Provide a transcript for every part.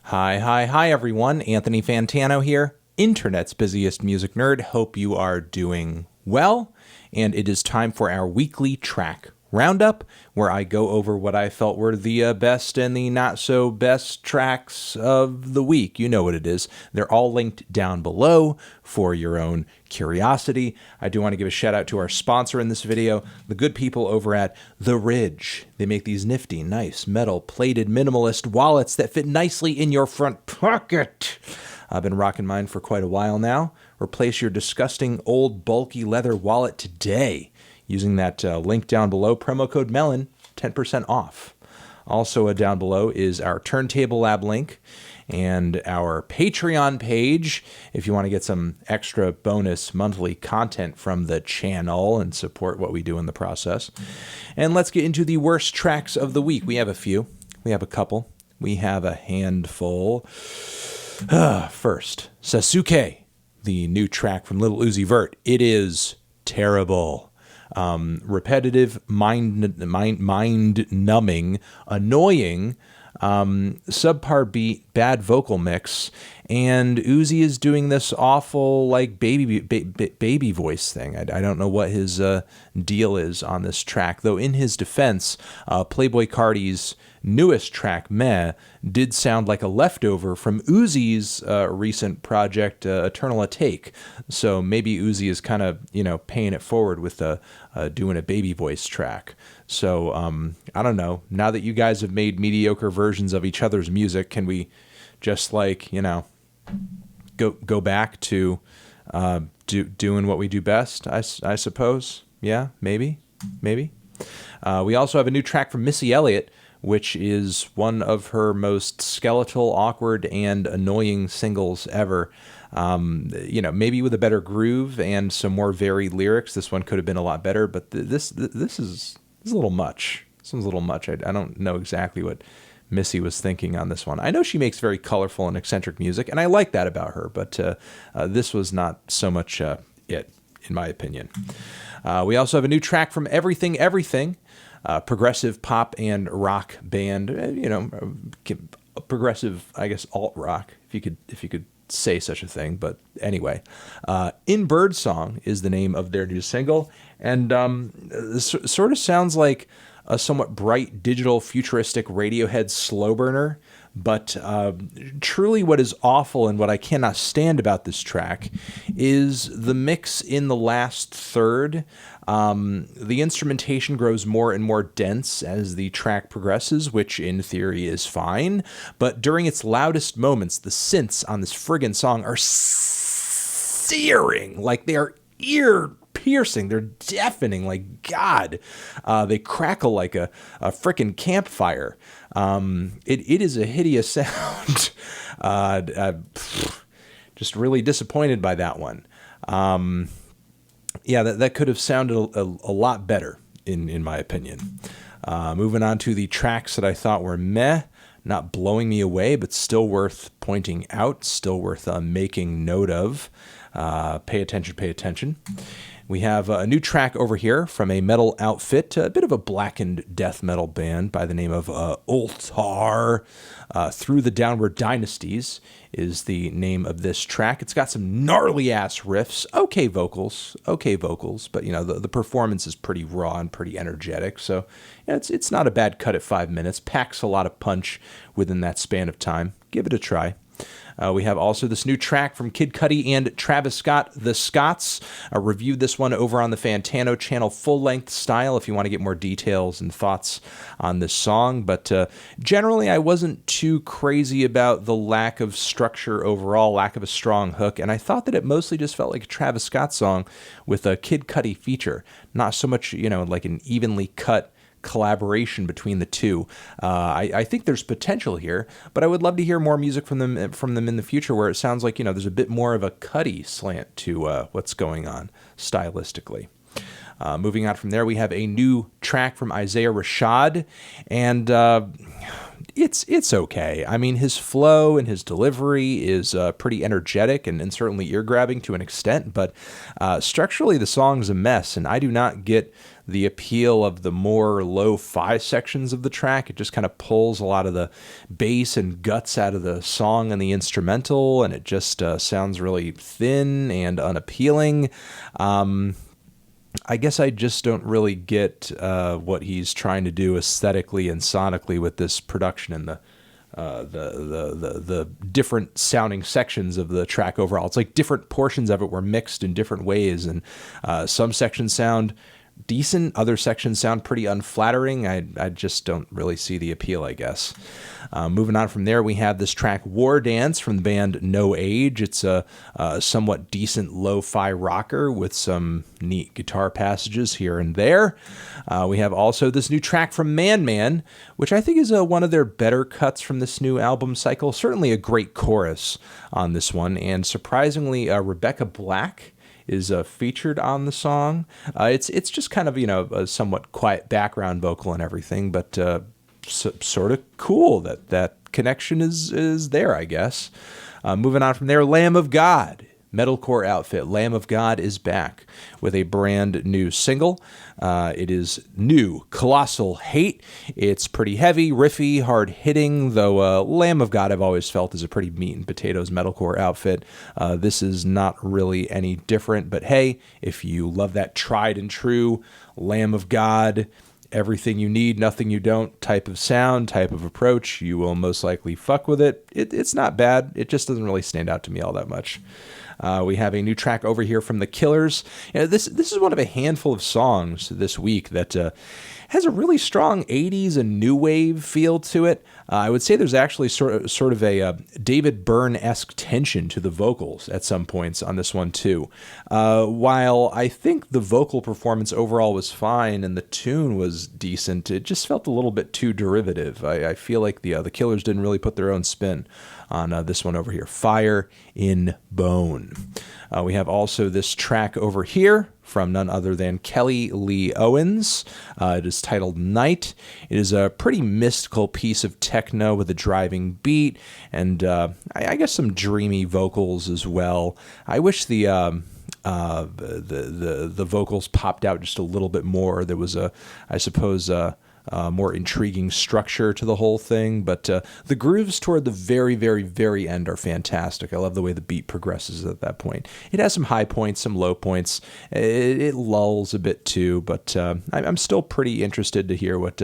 Hi, everyone. Anthony Fantano here, internet's busiest music nerd. Hope you are doing well. And it is time for our weekly track roundup, where I go over what I felt were the best and the not so best tracks of the week. You know what it is. They're all linked down below for your own curiosity. I do want to give a shout out to our sponsor in this video, the good people over at The Ridge. They make these nifty, nice, metal-plated minimalist wallets that fit nicely in your front pocket. I've been rocking mine for quite a while now. Replace your disgusting old bulky leather wallet today using that link down below, promo code MELON, 10% off. Also down below is our Turntable Lab link and our Patreon page if you want to get some extra bonus monthly content from the channel and support what we do in the process. And let's get into the worst tracks of the week. We have a few. We have a couple. We have a handful. First, Sasuke, the new track from Lil Uzi Vert. It is terrible. Repetitive, mind-numbing, annoying, subpar beat, bad vocal mix, and Uzi is doing this awful like baby voice thing. I don't know what his deal is on this track, though. In his defense, Playboi Carti's newest track, Meh, did sound like a leftover from Uzi's recent project, Eternal Atake. So maybe Uzi is kind of, paying it forward with doing a baby voice track. So I don't know. Now that you guys have made mediocre versions of each other's music, can we just go back to doing what we do best? I suppose. Yeah, maybe. We also have a new track from Missy Elliott, which is one of her most skeletal, awkward, and annoying singles ever. Maybe with a better groove and some more varied lyrics, this one could have been a lot better, but this is a little much. This one's a little much. I don't know exactly what Missy was thinking on this one. I know she makes very colorful and eccentric music, and I like that about her, but this was not so much it, in my opinion. We also have a new track from Everything, progressive pop and rock band, progressive, I guess, alt rock, if you could say such a thing. But anyway, In Birdsong is the name of their new single, and sort of sounds like a somewhat bright, digital, futuristic Radiohead slow burner. But truly what is awful and what I cannot stand about this track is the mix in the last third. The instrumentation grows more and more dense as the track progresses, which in theory is fine. But during its loudest moments, the synths on this friggin' song are searing, like they are ear-piercing. They're deafening, like God. They crackle like a frickin' campfire. It is a hideous sound. Just really disappointed by that one. That could have sounded a lot better, in my opinion. Moving on to the tracks that I thought were meh, not blowing me away, but still worth pointing out, still worth making note of. Pay attention. We have a new track over here from a metal outfit, a bit of a blackened death metal band by the name of Ulthar. Through the Downward Dynasties is the name of this track. It's got some gnarly-ass riffs, okay vocals, but, the performance is pretty raw and pretty energetic, so it's not a bad cut at 5 minutes. Packs a lot of punch within that span of time. Give it a try. We have also this new track from Kid Cudi and Travis Scott, The Scots. I reviewed this one over on the Fantano channel, full-length style, if you want to get more details and thoughts on this song. But generally, I wasn't too crazy about the lack of structure overall, lack of a strong hook, and I thought that it mostly just felt like a Travis Scott song with a Kid Cudi feature, not so much, like an evenly cut collaboration between the two. I think there's potential here, but I would love to hear more music from them in the future where it sounds like, there's a bit more of a Cudi slant to what's going on stylistically. Moving on from there, we have a new track from Isaiah Rashad, and it's okay. I mean, his flow and his delivery is pretty energetic and certainly ear-grabbing to an extent, but structurally the song's a mess, and I do not get the appeal of the more lo-fi sections of the track. It just kind of pulls a lot of the bass and guts out of the song and the instrumental, and it just sounds really thin and unappealing. I guess I just don't really get what he's trying to do aesthetically and sonically with this production and the different sounding sections of the track overall. It's like different portions of it were mixed in different ways, and some sections sound decent, other sections sound pretty unflattering. I just don't really see the appeal, I guess. Moving on from there, we have this track War Dance from the band No Age. It's a somewhat decent lo-fi rocker with some neat guitar passages here and there. We have also this new track from Mann Mann, which I think is one of their better cuts from this new album cycle. Certainly a great chorus on this one, and surprisingly, Rebecca Black is featured on the song. It's just kind of, a somewhat quiet background vocal and everything, but sort of cool that connection is there, I guess. Moving on from there, Lamb of God. Metalcore outfit Lamb of God is back with a brand new single. It is new, Colossal Hate. It's pretty heavy, riffy, hard-hitting, though Lamb of God I've always felt is a pretty meat and potatoes metalcore outfit. This is not really any different, but hey, if you love that tried and true Lamb of God, everything you need, nothing you don't type of sound, type of approach, you will most likely fuck with it. It's not bad. It just doesn't really stand out to me all that much. We have a new track over here from The Killers. This is one of a handful of songs this week that has a really strong 80s and new wave feel to it. I would say there's actually sort of a David Byrne-esque tension to the vocals at some points on this one too. While I think the vocal performance overall was fine and the tune was decent, it just felt a little bit too derivative. I feel like the Killers didn't really put their own spin on this one over here, Fire in Bone. We have also this track over here from none other than Kelly Lee Owens. It is titled Night. It is a pretty mystical piece of techno with a driving beat and I guess some dreamy vocals as well. I wish the vocals popped out just a little bit more. There was more intriguing structure to the whole thing, but the grooves toward the very, very, very end are fantastic. I love the way the beat progresses at that point. It has some high points, some low points. It lulls a bit too, but I'm still pretty interested to hear what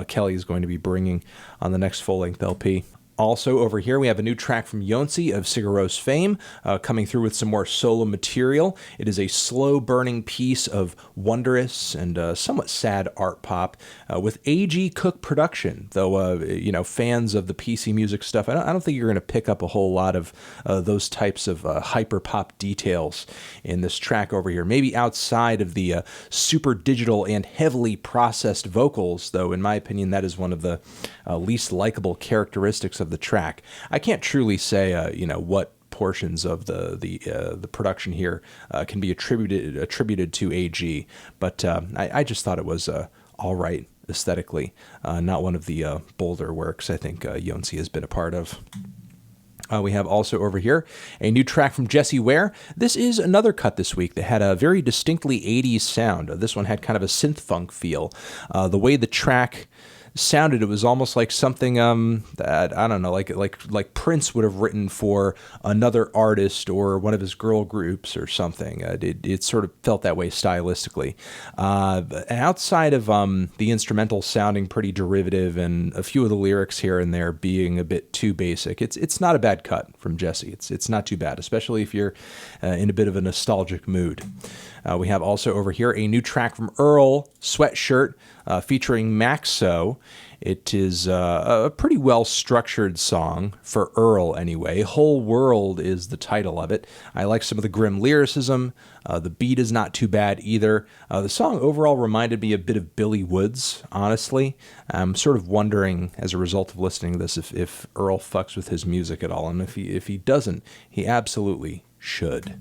Kelly is going to be bringing on the next full-length LP. Also over here, we have a new track from Jónsi of Sigur Rós fame, coming through with some more solo material. It is a slow-burning piece of wondrous and somewhat sad art pop with A.G. Cook production. Though, fans of the PC music stuff, I don't think you're going to pick up a whole lot of those types of hyper-pop details in this track over here. Maybe outside of the super digital and heavily processed vocals, though, in my opinion, that is one of the least likable characteristics of the track. I can't truly say, what portions of the production here can be attributed to AG, but I just thought it was all right aesthetically. Not one of the bolder works I think Jónsi has been a part of. We have also over here a new track from Jessie Ware. This is another cut this week that had a very distinctly 80s sound. This one had kind of a synth funk feel. The way the track sounded, it was almost like something that I don't know, like Prince would have written for another artist or one of his girl groups or something. It sort of felt that way stylistically. Outside of the instrumental sounding pretty derivative and a few of the lyrics here and there being a bit too basic, it's not a bad cut from Jessie. It's not too bad, especially if you're in a bit of a nostalgic mood. We have also over here a new track from Earl Sweatshirt featuring Maxo. It is a pretty well-structured song, for Earl anyway. Whole World is the title of it. I like some of the grim lyricism. The beat is not too bad either. The song overall reminded me a bit of Billy Woods, honestly. I'm sort of wondering, as a result of listening to this, if Earl fucks with his music at all. And if he doesn't, he absolutely should.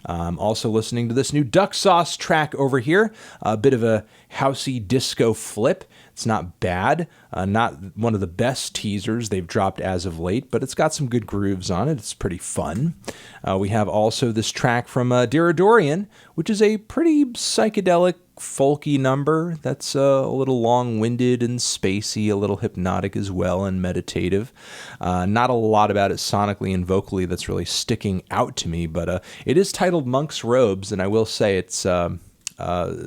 Also listening to this new Duck Sauce track over here, a bit of a housey disco flip. It's not bad, not one of the best teasers they've dropped as of late, but it's got some good grooves on it. It's pretty fun. We have also this track from Deradoorian, which is a pretty psychedelic folky number that's a little long-winded and spacey, a little hypnotic as well, and meditative. Not a lot about it sonically and vocally that's really sticking out to me, but it is titled Monk's Robes, and I will say it's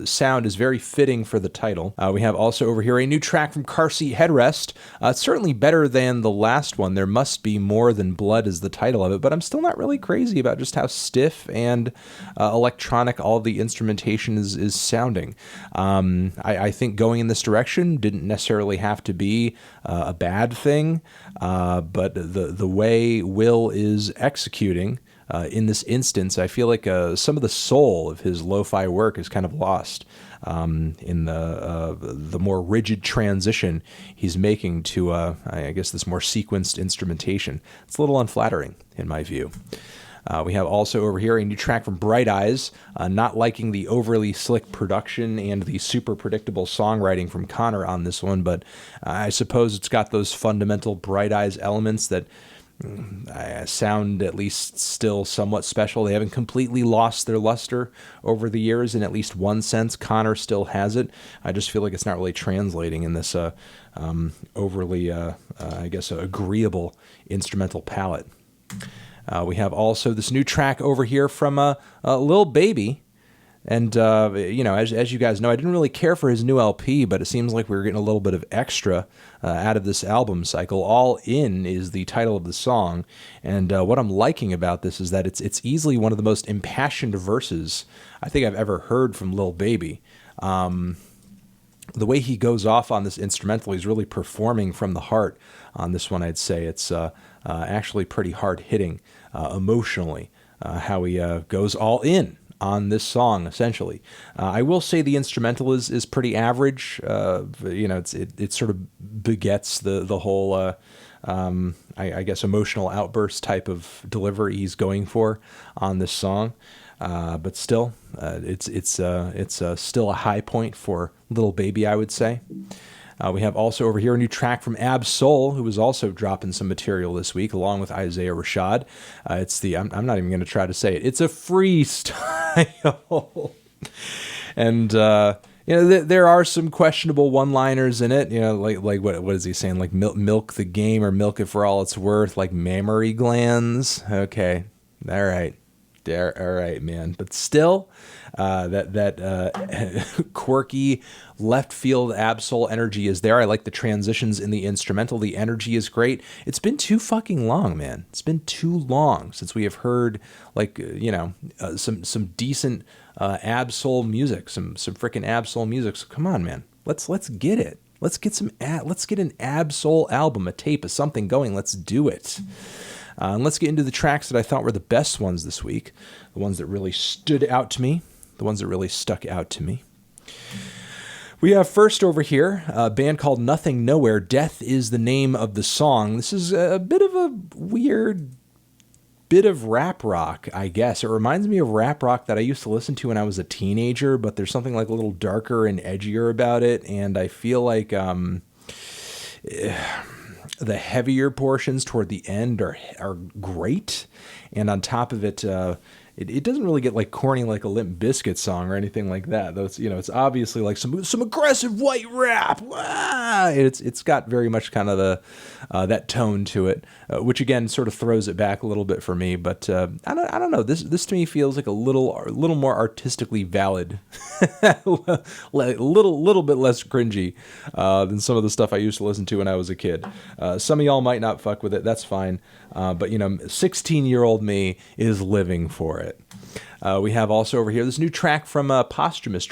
sound is very fitting for the title. We have also over here a new track from Car Seat Headrest. It's certainly better than the last one. There Must Be More Than Blood is the title of it, but I'm still not really crazy about just how stiff and electronic all of the instrumentation is sounding. I think going in this direction didn't necessarily have to be a bad thing, but the way Will is executing in this instance, I feel like some of the soul of his lo-fi work is kind of lost in the more rigid transition he's making to, I guess, this more sequenced instrumentation. It's a little unflattering, in my view. We have also over here a new track from Bright Eyes, not liking the overly slick production and the super predictable songwriting from Connor on this one, but I suppose it's got those fundamental Bright Eyes elements that sound at least still somewhat special. They haven't completely lost their luster over the years. In at least one sense, Connor still has it. I just feel like it's not really translating in this overly, I guess, agreeable instrumental palette. We have also this new track over here from Lil Baby. And, as you guys know, I didn't really care for his new LP, but it seems like we were getting a little bit of extra out of this album cycle. All In is the title of the song, and what I'm liking about this is that it's easily one of the most impassioned verses I think I've ever heard from Lil Baby. The way he goes off on this instrumental, he's really performing from the heart on this one, I'd say. It's actually pretty hard-hitting emotionally, how he goes all in on this song, essentially. I will say the instrumental is pretty average. It sort of begets the whole, I guess, emotional outburst type of delivery he's going for on this song. But still, it's still a high point for Lil Baby, I would say. We have also over here a new track from Ab Soul, who was also dropping some material this week, along with Isaiah Rashad. It's I'm not even going to try to say it. It's a freestyle. And, there are some questionable one-liners in it. Like what is he saying? Like milk the game or milk it for all it's worth, like mammary glands. Okay. All right. All right, man. But still, that quirky left field Ab-Soul energy is there. I like the transitions in the instrumental. The energy is great. It's been too fucking long, man. It's been too long since we have heard some decent Ab-Soul music, some freaking Ab-Soul music. So come on, man. Let's get it. Let's get an Ab-Soul album, a tape, a something going. Let's do it. And let's get into the tracks that I thought were the best ones this week, the ones that really stood out to me, the ones that really stuck out to me. We have first over here a band called Nothing Nowhere. Death is the name of the song. This is a bit of a weird bit of rap rock, I guess. It reminds me of rap rock that I used to listen to when I was a teenager, but there's something like a little darker and edgier about it, and I feel like the heavier portions toward the end are great, and on top of it, it doesn't really get like corny like a Limp Bizkit song or anything like that. Though it's obviously like some aggressive white rap. It's got very much kind of that tone to it, which again sort of throws it back a little bit for me. But I don't know. This to me feels like a little more artistically valid, a little bit less cringy than some of the stuff I used to listen to when I was a kid. Some of y'all might not fuck with it. That's fine. But 16-year-old me is living for it. We have also over here this new track from Posthumous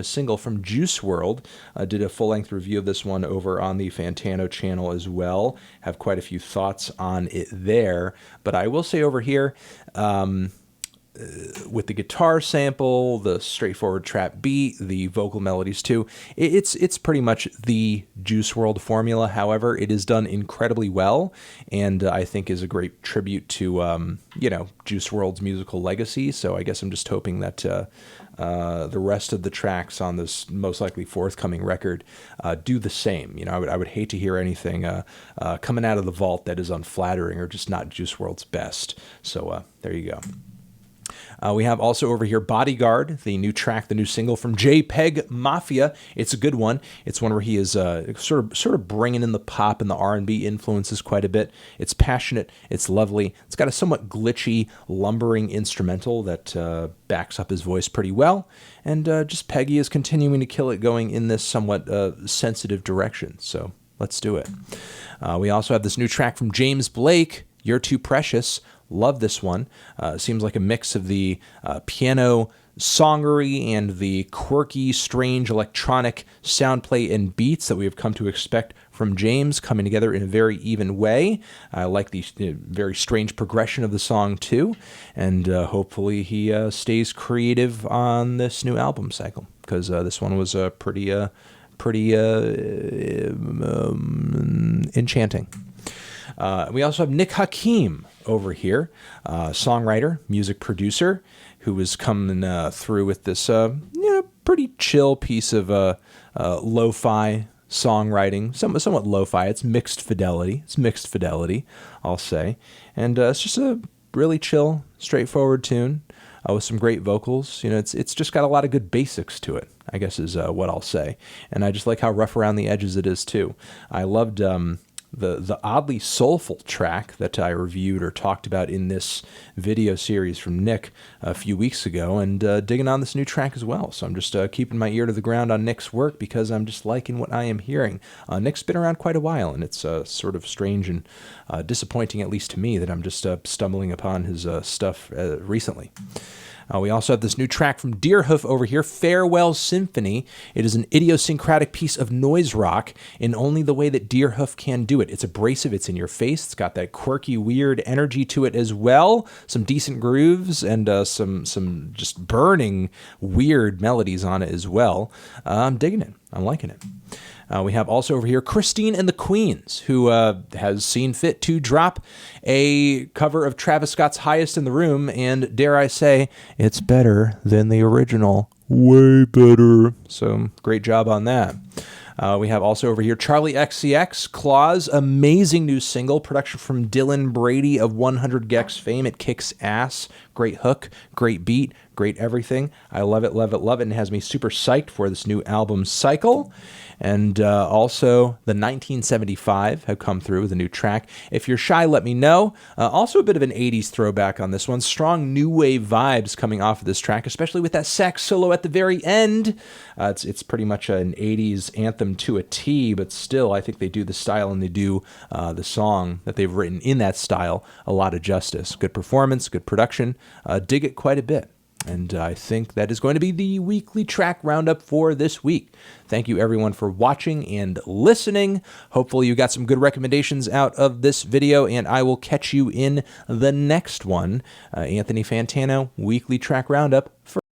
single from Juice WRLD. Did a full-length review of this one over on the Fantano channel as well. Have quite a few thoughts on it there. But I will say over here, with the guitar sample, the straightforward trap beat, the vocal melodies too, it's pretty much the Juice WRLD formula. However, it is done incredibly well, and I think is a great tribute to Juice WRLD's musical legacy. So I guess I'm just hoping that the rest of the tracks on this most likely forthcoming record do the same. I would hate to hear anything coming out of the vault that is unflattering or just not Juice WRLD's best. So there you go. We have also over here Bodyguard, the new track, the new single from JPEGMAFIA. It's a good one. It's one where he is sort of bringing in the pop and the R&B influences quite a bit. It's passionate. It's lovely. It's got a somewhat glitchy, lumbering instrumental that backs up his voice pretty well. And just Peggy is continuing to kill it, going in this somewhat sensitive direction. So let's do it. We also have this new track from James Blake, You're Too Precious. Love this one. Seems like a mix of the piano songery and the quirky, strange electronic soundplay and beats that we have come to expect from James coming together in a very even way. I like the very strange progression of the song too, and hopefully he stays creative on this new album cycle, because this one was pretty enchanting. We also have Nick Hakim over here, songwriter, music producer, who is coming through with this pretty chill piece of lo-fi songwriting, somewhat lo-fi. It's mixed fidelity. I'll say. And it's just a really chill, straightforward tune with some great vocals. It's just got a lot of good basics to it, I guess is what I'll say. And I just like how rough around the edges it is too. I loved the oddly soulful track that I reviewed or talked about in this video series from Nick a few weeks ago, and digging on this new track as well. So I'm just keeping my ear to the ground on Nick's work, because I'm just liking what I am hearing. Nick's been around quite a while, and it's sort of strange and disappointing, at least to me, that I'm just stumbling upon his stuff recently. We also have this new track from Deerhoof over here, Farewell Symphony. It is an idiosyncratic piece of noise rock in only the way that Deerhoof can do it. It's abrasive, it's in your face, it's got that quirky, weird energy to it as well, some decent grooves, and some just burning, weird melodies on it as well. I'm digging it. I'm liking it. We have also over here Christine and the Queens, who has seen fit to drop a cover of Travis Scott's Highest in the Room, and dare I say, it's better than the original. Way better. So great job on that. We have also over here Charli XCX Claus, amazing new single, production from Dylan Brady of 100 Gex fame. It kicks ass. Great hook, great beat, great everything. I love it, love it, love it, and it has me super psyched for this new album cycle. And also, the 1975 have come through with a new track. If You're Shy, Let Me Know. Also a bit of an 80s throwback on this one. Strong new wave vibes coming off of this track, especially with that sax solo at the very end. It's pretty much an 80s anthem to a T, but still, I think they do the style and they do the song that they've written in that style a lot of justice. Good performance, good production. Dig it quite a bit. And I think that is going to be the weekly track roundup for this week. Thank you everyone for watching and listening. Hopefully you got some good recommendations out of this video, and I will catch you in the next one. Anthony Fantano, weekly track roundup for